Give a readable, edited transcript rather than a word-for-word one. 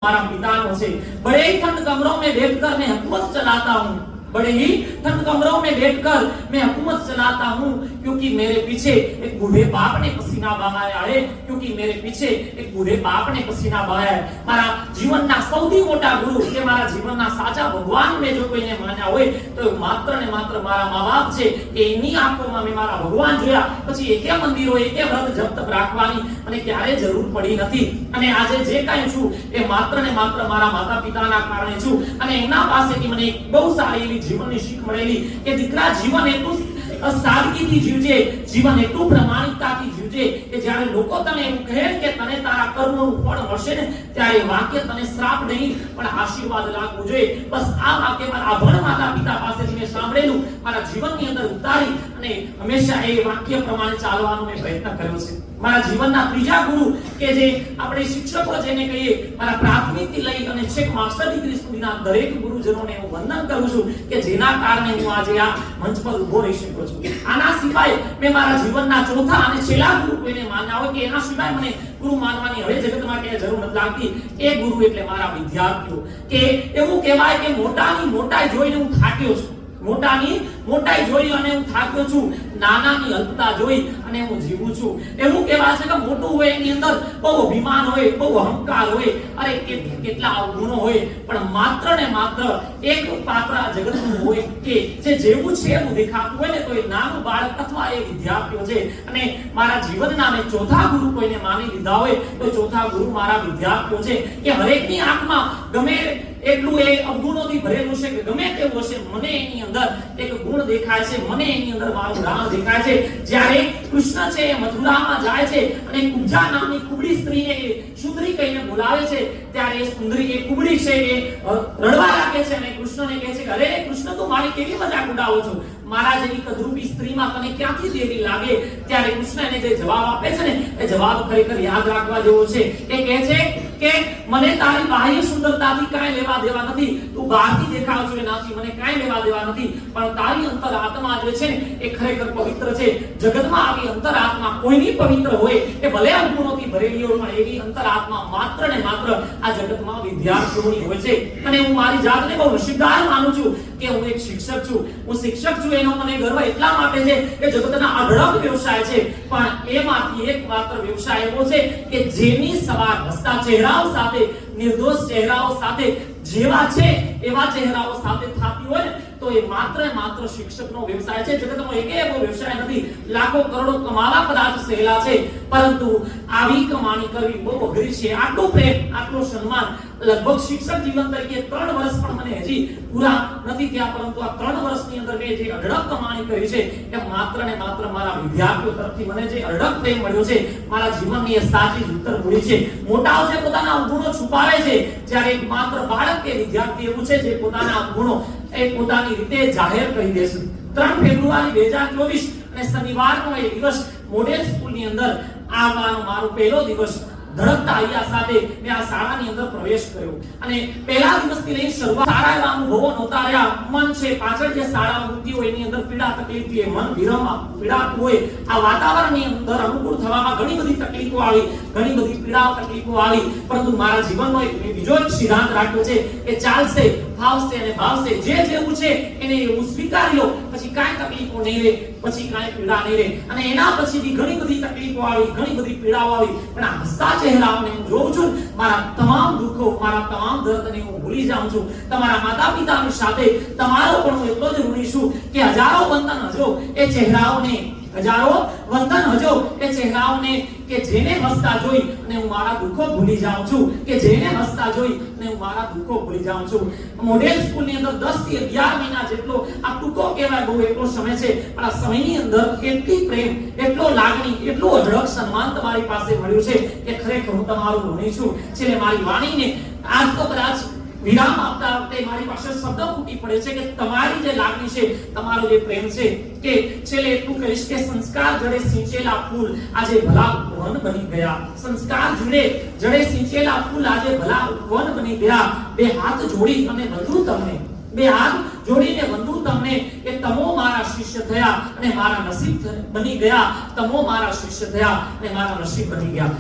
हमारा पिता से बड़े ही ठंड कमरों में बैठकर मैं हुकूमत चलाता हूँ, बड़े ही ठंड कमरों में बैठकर मैं हुकूमत चलाता हूँ, क्योंकि मेरे पीछे एक बूढ़े बाप ने पसीना बहाया है, क्योंकि मेरे पीछे एक बूढ़े बाप ने पसीना बहाया है। मारा जीवनना सौથી મોટા ગુરુ કે મારા જીવનના સાચા ભગવાન મે જો કોઈને માન્યા હોય તો માત્ર ને માત્ર મારા મા-બાપ છે કે એની આંખોમાં મે મારા ભગવાન જોયા, પછી એકે મંદિરો એકે વ્રત જપ તપ રાખવાની અને ક્યારે જરૂર પડી નથી। અને આજે જે કાંઈ છું એ માત્ર ને માત્ર મારા માતા પિતાના કારણે છું। અને એમના પાસેથી મને એક બહુ સારી એવી જીવનની શીખ મળેલી કે દીકરા જીવન એટલું સાદગીથી જીવજે, જીવન એટલું પ્રમાણિકતાથી જીવજે કે જ્યારે લોકો તને એવું કહે કે તને તારા કર્મનું ફળ મળશે ને ત્યારે વાક્ય તને શ્રાપ નહીં પણ આશીર્વાદ લાગવું જોઈએ। બસ આ વાક્ય મારા અભણ માતા પિતા પાસેથી મેં સાંભળેલું, મારા જીવનની અંદર ઉતારી અને હંમેશા એ વાક્ય પ્રમાણે ચાલવાનો મેં પ્રયત્ન કર્યો છે। મારા જીવનના ત્રીજા ગુરુ કે જે આપણે શિક્ષકો જેને કહીએ, મારા પ્રાથમિકથી લઈ અને છેક માસ્ટર ડિગ્રી સુધીના દરેક ગુરુજનોને હું વંદન કરું છું કે જેના કારણે હું આજે આ મંચ પર ઊભો રહી શક્યો છું। આના સિવાય મેં મારા જીવનના ચોથા અને છેલ્લા ગુરુ કોઈને માન્યા હોય કે એના સિવાય મને ગુરુ માનવાની હવે જગતમાં કે જરૂર નથી લાગતી, એ ગુરુ એટલે મારા વિદ્યાર્થીઓ। કે એવું કહેવાય કે મોટાની મોટાઈ જોઈને હું થાક્યો છું, મોટાની મોટાઈ જોઈ અને હું થાક્યો છું, નાનાની અલ્પતા જોઈ અને હું જીવું છું। એવું કહેવાય છે કે મોટું હોય એની અંદર બહુ અભિમાન હોય, બહુ અહંકાર હોય, અરે કેટલા અવગુણો હોય, પણ માત્ર ને માત્ર એક પાત્ર આ જગતનું હોય કે જે જેવું છે એવું દેખાતું હોય ને તો એ નાનું બાળક અથવા એ વિદ્યાર્થીઓ છે। અને મારા જીવનના મેં ચોથા ગુરુ કોઈને માની લીધા હોય તો ચોથા ગુરુ મારા વિદ્યાર્થીઓ છે કે હરેકની આંખમાં ગમે એટલું એ અવગુણોથી ભરેલું છે કે ગમે તેવું હશે, મને એની અંદર એક ગુણ દેખાય છે, મને એની અંદર મારું રામ દેખાય છે। જ્યારે કૃષ્ણ છે એ મથુરામાં જાય છે અને કુબ્જા નામની કુબડી સ્ત્રીને સુંદરી કહીને બોલાવે છે, ત્યારે એ સુંદરી એ કુબડી છે એ રડવા લાગે છે અને કૃષ્ણને કહે છે કે અરે કૃષ્ણ તું મારી કેવી મજાક ઉડાવો છો, મારા જેવી કદરૂપી સ્ત્રીમાં તને ક્યાંથી દેવી લાગે। ત્યારે કૃષ્ણ એને જે જવાબ આપે છે ને એ જવાબ ખરેખર યાદ રાખવા જેવો છે। એ કહે છે કે મને તારી બાહ્ય સુંદરતાથી કાંઈ લેવા દેવા નથી, તું બહારથી દેખાવ છો એનાથી મને કાંઈ લેવા દેવા નથી, પણ તારી અંતર આત્મા જે છે ને એ ખરેખર પવિત્ર છે। જગતમાં આવી અંતર આત્મા કોઈની પવિત્ર હોય એ ભલે અવગુણોથી ભરેલી હોય પણ એવી અંતર આત્મા માત્ર ને માત્ર આ જગતમાં વિદ્યાર્થીઓની હોય છે। અને હું મારી જાતને બહુ નસીબદાર માનું છું કે હું એક શિક્ષક છું। હું શિક્ષક છું એનો મને ગર્વ એટલા માટે છે કે જગતના અઢળક વ્યવસાય છે પણ એમાંથી એક માત્ર વ્યવસાય એવો છે કે જેની સવાર હસતા ચહેરાઓ સાથે, નિર્દોષ ચહેરાઓ સાથે, જેવા છે એવા ચહેરાઓ સાથે થતી હોય ને તો એ માત્ર માત્ર શિક્ષકનો વ્યવસાય છે। જગતનો એકે એવો વ્યવસાય નથી, લાખો કરોડો કમાવા કદાચ સહેલા છે પરંતુ આવી કમાણી કરવી બહુ અઘરી છે। આટલું પ્રેમ, આટલું સન્માન લગભગ શિક્ષક જીવન તરીકે 3 વર્ષ પણ મને હજી પૂરા નથી થયા, પરંતુ આ 3 વર્ષની અંદર મેં જે અઢળક કમાણી કરી છે એ માત્ર ને માત્ર મારા વિદ્યાર્થીઓ તરફથી મને જે અઢળક પ્રેમ મળ્યો છે, મારા જીવનની એ સાચી ઉત્તર મૂડી છે। મોટાઓ જે પોતાના અવગુણો છુપાવે છે, જ્યારે એક માત્ર બાળક કે વિદ્યાર્થી એવું છે જે પોતાના અવગુણો એ પોતાની રીતે જાહેર કરી દે છે। 3 ફેબ્રુઆરી 2024 અને શનિવારનો એ દિવસ મોડેલ સ્કૂલની અંદર આવવાનો મારો પહેલો દિવસ ધડકતા અહીંયા સાથે મેં આ શાળાની અંદર પ્રવેશ કર્યો અને પહેલા દિવસથી લઈ શરૂઆત સારા એવા અનુભવો નહોતા રહ્યા। મન છે પાછળ જે શાળા મૂકી હોય એની અંદર પીડા તકલીફથી મન વિરમમાં પીડાતું હોય, આ વાતાવરણની અંદર અનુકૂળ થવામાં ઘણી બધી તકલીફો આવી, ઘણી બધી પીડા તકલીફો આવી, પરંતુ મારા જીવનનો એક બીજો એક સિદ્ધાંત રાખ્યો છે કે ચાલશે, ફાવશે અને ભાવશે, જે જેવું છે એને એવું સ્વીકારી લો, પછી કાંઈ તકલીફો નહીં રહે, પછી કાંઈ પીડા નહીં રહે। અને એના પછીથી ઘણી બધી તકલીફો આવી, ઘણી બધી પીડાઓ આવી, પણ આ હસતા ચહેરાઓને હું જોઉં છું, મારા તમામ દુઃખો, મારા તમામ દર્દને હું ભૂલી જાઉં છું। તમારા માતા પિતાની સાથે તમારો પણ હું એટલો જ ઋણી છું કે હજારો વંદન હજો એ ચહેરાઓને, હજારો વંદન હજો એ ચહેરાઓને કે જેને હસતા જોઈ અને હું મારા દુઃખો ભૂલી જાઉં છું, કે જેને હસતા જોઈ અને હું મારા દુઃખો ભૂલી જાઉં છું। મોડેલ સ્કૂલની અંદર 10 થી 11 મહિના જેટલો આ ટૂંકો કહેવાય બહુ એટલો સમય છે, પણ આ સમયની અંદર એટલી પ્રેમ, એટલો લાગણી, એટલું અઢળક સન્માન તમારી પાસે મળ્યું છે કે ખરેખર હું તમારું ઋણી છું। છેલ્લે મારી વાણીને આજ તો કદાચ વિરામ આપતા વખતે મારી પાસે શબ્દ ફૂટી પડે છે કે તમારી જે લાગણી છે, તમારો જે પ્રેમ છે, કે છેલ્લે એટલું કહીશ કે સંસ્કાર જડે સિંચેલા ફૂલ આજે ભલા વન બની ગયા। સંસ્કાર જડે સિંચેલા ફૂલ આજે ભલા વન બની ગયા। બે હાથ જોડી અને વંદુ તમને, બે હાથ જોડીને વંદુ તમને કે તમો મારા શિષ્ય થયા અને મારા નસીબ બની ગયા, તમો મારા શિષ્ય થયા અને મારા નસીબ બની ગયા।